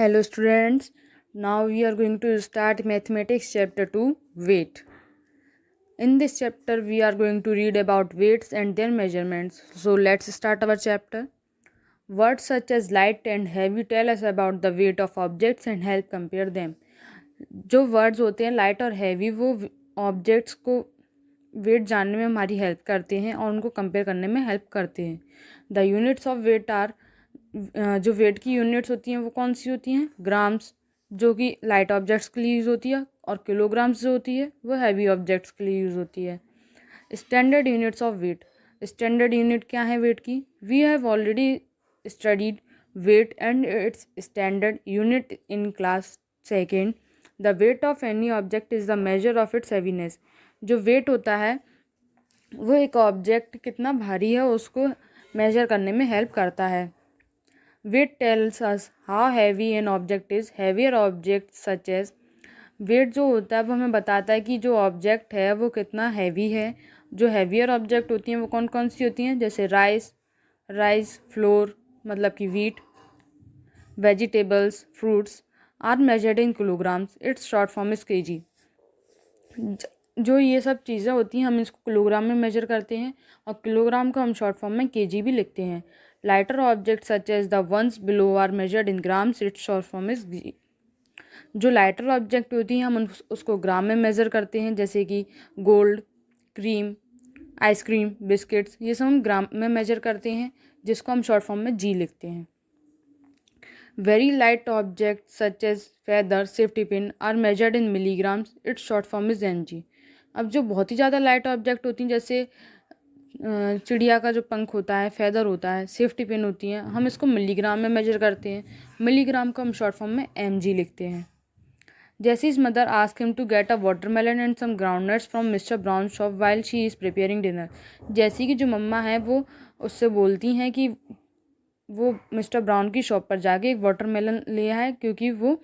Hello students, now we are going to start mathematics chapter 2 weight. In this chapter we are going to read about weights and their measurements. So let's start our chapter. Words such as light and heavy tell us about the weight of objects and help compare them. जो words होते हैं light और heavy वो objects को wait जानने में हमारी help करते हैं और उनको कंपेयर करने में हेल्प करते हैं. The units of weight are जो वेट की यूनिट्स होती हैं वो कौन सी होती हैं? ग्राम्स जो कि लाइट ऑब्जेक्ट्स के लिए यूज़ होती है और किलोग्राम्स जो होती है वो हैवी ऑब्जेक्ट्स के लिए यूज़ होती है. Standard units of weight. Standard unit क्या है वेट की? We have already studied weight and its standard unit in class second. The weight of any object is the measure of its heaviness. जो weight होता है वो एक object कितना भारी है उसको मेजर करने में हेल्प करता है. Weight tells us how heavy an object is. Heavier object such as. Weight जो होता है वो हमें बताता है कि जो ऑब्जेक्ट है वो कितना हैवी है. जो हैवियर ऑब्जेक्ट होती हैं वो कौन कौन सी होती हैं? जैसे राइस, फ्लोर मतलब कि wheat, vegetables, fruits are measured in kilograms. Its short form is KG. जो ये सब चीज़ें होती हैं हम इसको किलोग्राम में मेजर करते हैं और किलोग्राम को हम शॉर्ट फॉर्म में केजी भी लिखते हैं. Lighter object such as the ones below are measured in grams. It's short form is G. जो लाइटर ऑब्जेक्ट होती हैं हम उसको ग्राम में मेज़र करते हैं, जैसे कि गोल्ड, क्रीम, आइसक्रीम, बिस्किट्स, ये सब हम ग्राम में मेजर करते हैं जिसको हम शॉर्ट फॉर्म में जी लिखते हैं. Very light object such as feather, safety pin are measured in milligrams. Its short form is MG. अब जो बहुत ही ज़्यादा लाइट ऑब्जेक्ट होती हैं जैसे चिड़िया का जो पंख होता है, फेदर होता है, सेफ्टी पिन होती हैं, हम इसको मिलीग्राम में मेजर करते हैं. मिलीग्राम को हम शॉर्ट फॉर्म में mg लिखते हैं. जैसे इस mother ask him to get a watermelon and some groundnuts from mister Brown shop while she is preparing dinner. जैसे कि जो मम्मा है वो उससे बोलती हैं कि वो मिस्टर ब्राउन की शॉप पर जाके एक वाटरमेलन ले आए क्योंकि वो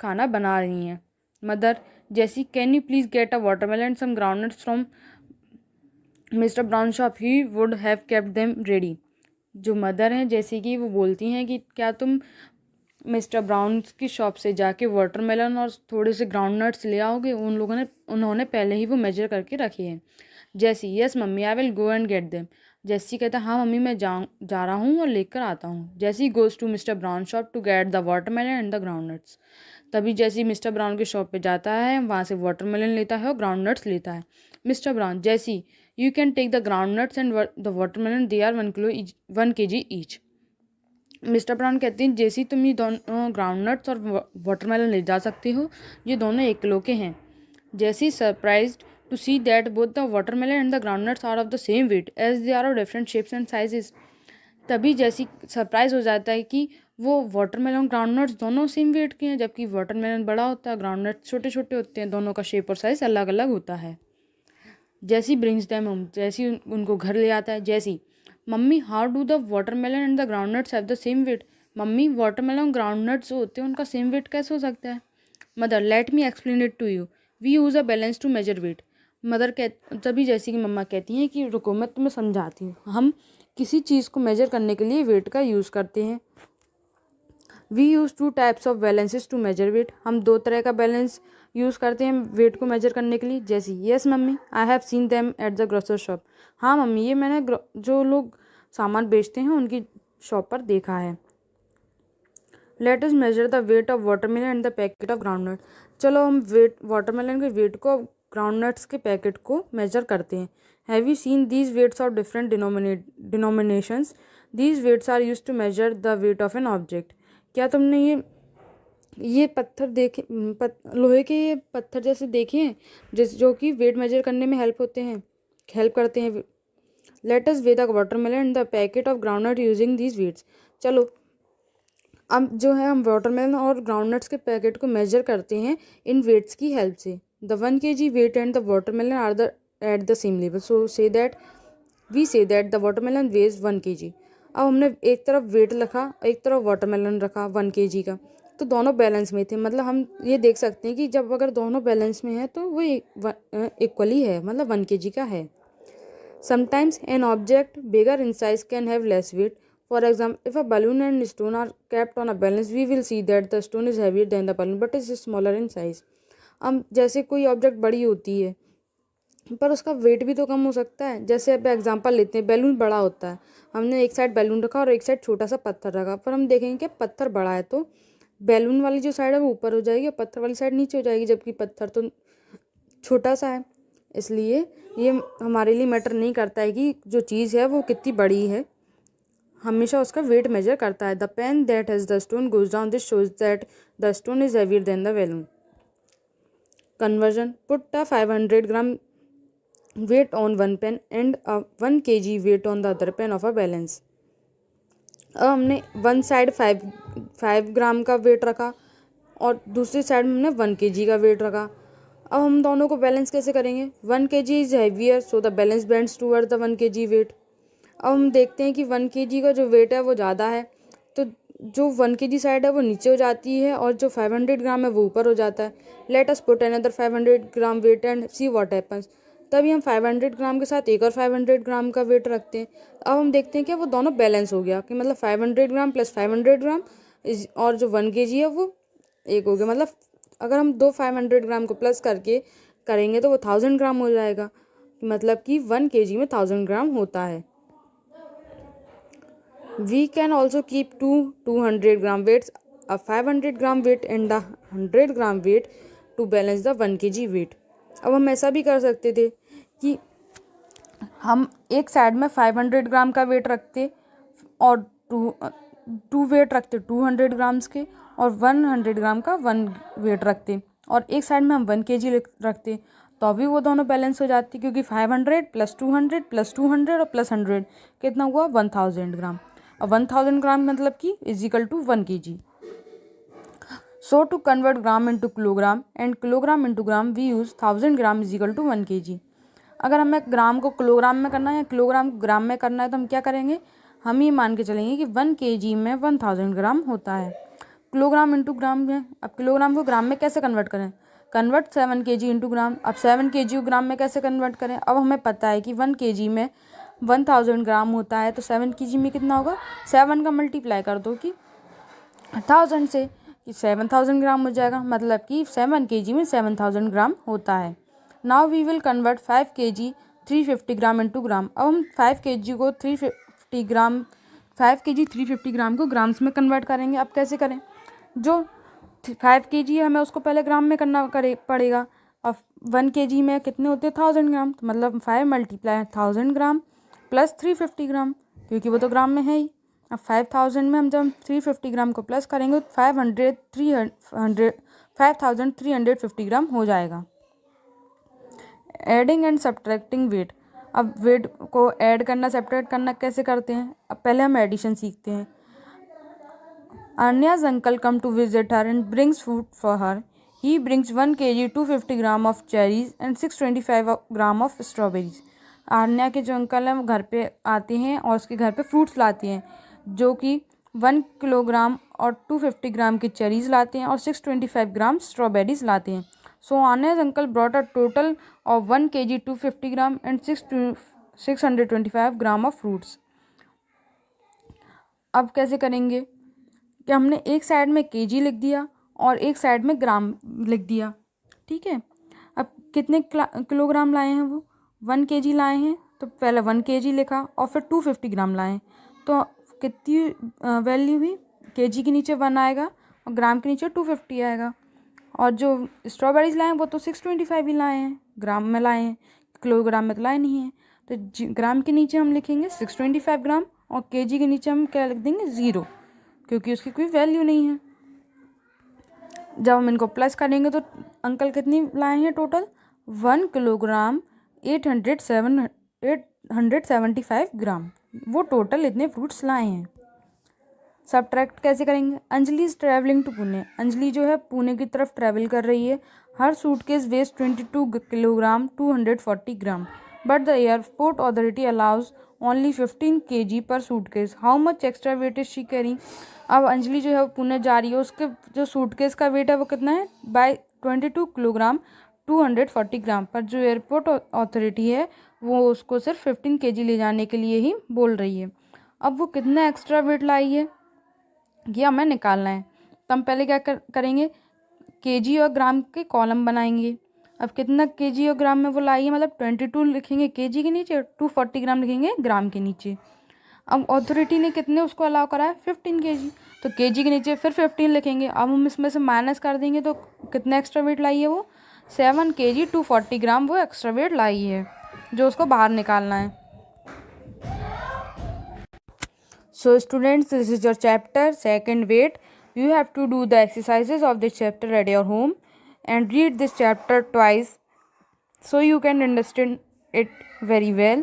खाना बना रही हैं. Mother Jessie can you please get a watermelon and some groundnuts from mister Brown shop, he would have kept them ready. जो मदर हैं जैसे कि वो बोलती हैं कि क्या तुम मिस्टर ब्राउन की शॉप से जाके वाटरमेलन और थोड़े से ग्राउंड नट्स ले आओगे. उन्होंने पहले ही वो मेजर करके रखे हैं. जैसी yes mummy I will go and get them. जैसी कहता है हाँ मम्मी मैं जा रहा हूँ और लेकर आता हूँ. Jessie goes to mister Brown shop to get the watermelon and the ground nuts. तभी जैसी मिस्टर ब्राउन की शॉप पे जाता है वहाँ से वाटरमेलन लेता है और ग्राउंड नट्स लेता है. Mister Brown Jessie you can take the ground nuts and the watermelon, they are 1 kg each. Mister Brown कहते हैं जैसी तुम ये दोनों ग्राउंड नट्स और वाटरमेलन ले जा सकते हो, ये दोनों 1 किलो के हैं. Jessie surprised to see that both the watermelon and the ground nuts are of the same weight as they are of different shapes and sizes. तभी जैसी सरप्राइज हो जाता है कि वो वाटरमेलन ग्राउंड नट्स दोनों same weight के हैं, जबकि वाटरमेलन बड़ा होता है, ग्राउंड नट्स छोटे छोटे होते हैं, दोनों का शेप और साइज अलग अलग होता है. जैसी ब्रिंग्स देम होम. जैसी उनको घर ले आता है. Jessie mummy how do the watermelon and the ground nuts have the same weight. Mummy watermelon ground nuts जो होते हैं उनका सेम वेट कैसे हो सकता है? Mother let me explain it to you, we use a balance to measure weight. Mother तभी Jessie कि मम्मा कहती हैं कि रुको मैं तुम्हें समझाती हूँ. हम किसी चीज़ को मेजर करने के लिए वेट का यूज़ करते हैं. We use 2 types of balances to measure weight. हम 2 तरह का बैलेंस यूज़ करते हैं वेट को मेजर करने के लिए. जैसे yes mummy I have seen them at the grocer shop. हाँ मम्मी ये मैंने जो लोग सामान बेचते हैं उनकी शॉप पर देखा है. Let us major the weight of watermelon and the packet of groundnut. चलो हम वाटरमेलन के वेट को ग्राउंडनट्स के पैकेट को मेजर करते हैं. Have you seen these weights of different denominations. These weights are use to measure the weight of an object. क्या तुमने ये पत्थर देखे, लोहे के ये पत्थर जैसे देखे हैं जो कि वेट मेजर करने में हेल्प करते हैं. Let us weigh the watermelon and the packet of groundnut using these weights. चलो अब जो है हम वाटरमेलन और ग्राउंडनट्स के पैकेट को मेजर करते हैं इन वेट्स की हेल्प से. The 1 kg weight and the watermelon are at the same level. So we say that the watermelon weighs 1 kg. अब हमने एक तरफ वेट रखा, एक तरफ वाटरमेलन रखा 1 kg का, तो दोनों बैलेंस में थे. मतलब हम ये देख सकते हैं कि जब अगर दोनों बैलेंस में है तो वो इक्वली है, मतलब 1 kg का है. Sometimes an object bigger in size can have less weight. For example, if a balloon and stone are kept on a balance, we will see that the stone is heavier than the balloon but is smaller in size. अब जैसे कोई object बड़ी होती है पर उसका wait भी तो कम हो सकता है। जैसे अब एग्जांपल लेते हैं, बैलून बड़ा होता है, हमने एक साइड बैलून रखा और एक साइड छोटा सा पत्थर रखा, पर हम देखेंगे कि पत्थर बड़ा है तो बैलून वाली जो साइड है वो ऊपर हो जाएगी और पत्थर वाली साइड नीचे हो जाएगी, जबकि पत्थर तो छोटा सा है। इसलिए ये हमारे लिए मैटर नहीं करता है कि जो चीज़ है वो कितनी बड़ी है, हमेशा उसका वेट मेजर करता है। The pan that has the stone goes down, this shows that the stone is heavier than the balloon. Conversion, put a 500 gram weight on one pen and a 1 kg weight on the other pen of a balance। अब हमने one side 5 ग्राम का wait रखा और दूसरी side में हमने 1 kg का wait रखा। अब हम दोनों को बैलेंस कैसे करेंगे? 1 kg is heavier so the balance bends toward the 1 kg weight. अब हम देखते हैं कि 1 kg का जो वेट है वो ज़्यादा है, तो जो 1 kg साइड है वो नीचे हो जाती है और जो 500 ग्राम है वो ऊपर हो जाता है। Let us put another 500 gram weight and see what happens. तभी हम 500 ग्राम के साथ एक और 500 ग्राम का वेट रखते हैं। अब हम देखते हैं कि वो दोनों बैलेंस हो गया, कि मतलब 500 ग्राम प्लस 500 ग्राम और जो 1 kg है वो एक हो गया। मतलब अगर हम दो 500 ग्राम को प्लस करके करेंगे तो वो 1000 ग्राम हो जाएगा, मतलब कि 1 kg में 1000 ग्राम होता है। We can also keep two 200 gram weights, a 500 gram weight and a 100 gram weight to balance the 1 kg weight। अब हम ऐसा भी कर सकते थे कि हम एक साइड में 500 ग्राम का वेट रखते और टू वेट रखते 200 ग्राम्स के और 100 ग्राम का 1 वेट रखते, और एक साइड में हम 1 kg रखते, तो अभी वो दोनों बैलेंस हो जाती, क्योंकि 500 प्लस 200 प्लस 200 और प्लस 100 कितना हुआ? 1000 ग्राम। और 1000 ग्राम मतलब कि is equal to 1 kg। So to convert gram into kilogram and kilogram into gram we use 1000 gram is equal to 1 kg। अगर हमें ग्राम को किलोग्राम में करना है या किलोग्राम को ग्राम में करना है तो हम क्या करेंगे? हम ये मान के चलेंगे कि 1 kg में 1000 ग्राम होता है। किलोग्राम इंटू ग्राम में, अब किलोग्राम को ग्राम में कैसे कन्वर्ट करें? Convert 7 kg into gram. अब 7 kg को ग्राम में कैसे कन्वर्ट करें? अब हमें पता है कि 1 kg में 1000 ग्राम होता है, तो 7 kg में कितना होगा? 7 का मल्टीप्लाई कर दो कि 1000 से, कि 7000 ग्राम हो जाएगा, मतलब कि 7 kg में 7000 ग्राम होता है। Now we will convert 5 kg 350 gram into gram. अब हम 5 kg को 350 ग्राम 5 kg 350 ग्राम को ग्राम्स में कन्वर्ट करेंगे। अब कैसे करें? जो 5 kg है हमें उसको पहले ग्राम में करना पड़ेगा, और 1 kg में कितने होते हैं? 1000 ग्राम, तो मतलब 5 मल्टीप्लाई 1000 ग्राम प्लस 350 ग्राम, क्योंकि वो तो ग्राम में है ही। अब 5000 में हम जब 350 ग्राम को प्लस करेंगे तो 5350 ग्राम हो जाएगा। Adding and subtracting weight. अब वेट को ऐड करना सब्ट्रैक्ट करना कैसे करते हैं? अब पहले हम एडिशन सीखते हैं। Anya's uncle come to visit her and brings food for her. He brings 1 kg 250 gram of cherries and 625 gram of strawberries। Anya के जो अंकल हैं वो घर पे आते हैं और उसके घर पे फ्रूट्स लाते हैं, जो कि 1 किलोग्राम और 250 ग्राम की चेरीज लाते हैं और 625 ग्राम स्ट्रॉबेरीज लाते हैं। सो आन्या's uncle brought a total of 1 kg 250 gram and 625 gram of fruits। अब कैसे करेंगे कि हमने एक साइड में केजी लिख दिया और एक साइड में ग्राम लिख दिया, ठीक है। अब कितने किलोग्राम लाए हैं? वो 1 kg लाए हैं, तो पहले 1 kg लिखा और फिर 250 ग्राम लाए हैं, तो कितनी वैल्यू हुई? केजी के नीचे 1 आएगा और ग्राम के नीचे 250 आएगा। और जो स्ट्रॉबेरीज लाए हैं वो तो 625 ही लाए हैं, ग्राम में लाए हैं, किलोग्राम में तो लाए नहीं हैं। तो ग्राम के नीचे हम लिखेंगे 625 ग्राम और केजी के नीचे हम क्या लिख देंगे? 0, क्योंकि उसकी कोई वैल्यू नहीं है। जब हम इनको प्लस करेंगे तो अंकल कितनी लाए हैं टोटल? 1 किलोग्राम 875 ग्राम, वो टोटल इतने फ्रूट्स लाए हैं। सब्ट्रैक्ट कैसे करेंगे? Anjali is travelling to Pune. Anjali जो है पुणे की तरफ ट्रैवल कर रही है। हर suitcase weighs 22 kilogram 240 gram, but the airport authority allows only 15 kg per suitcase. How much extra weight is she carrying? अब अंजलि जो है वो पुणे जा रही है, उसके जो सूटकेस का वेट है वो कितना है? बाय 22 किलोग्राम 240 ग्राम, पर जो एयरपोर्ट अथॉरिटी है वो उसको सिर्फ 15 kg ले जाने के लिए ही बोल रही है। अब वो कितना एक्स्ट्रा वेट लाई है ये हमें निकालना है। तो हम पहले क्या करेंगे, केजी और ग्राम के कॉलम बनाएंगे। अब कितना केजी और ग्राम में वो लाई है, मतलब 22 लिखेंगे केजी के नीचे, 240 ग्राम लिखेंगे ग्राम के नीचे। अब अथॉरिटी ने कितने उसको अलाउ करा है, 15 केजी, तो केजी के नीचे फिर 15 लिखेंगे। अब हम इसमें से माइनस कर देंगे तो कितना एक्स्ट्रा वेट लाई है वो, 7 केजी 240 ग्राम वो एक्स्ट्रा वेट लाई है, जो उसको बाहर निकालना है। So students, this is your chapter second weight. You have to do the exercises of this chapter at your home and read this chapter twice so you can understand it very well.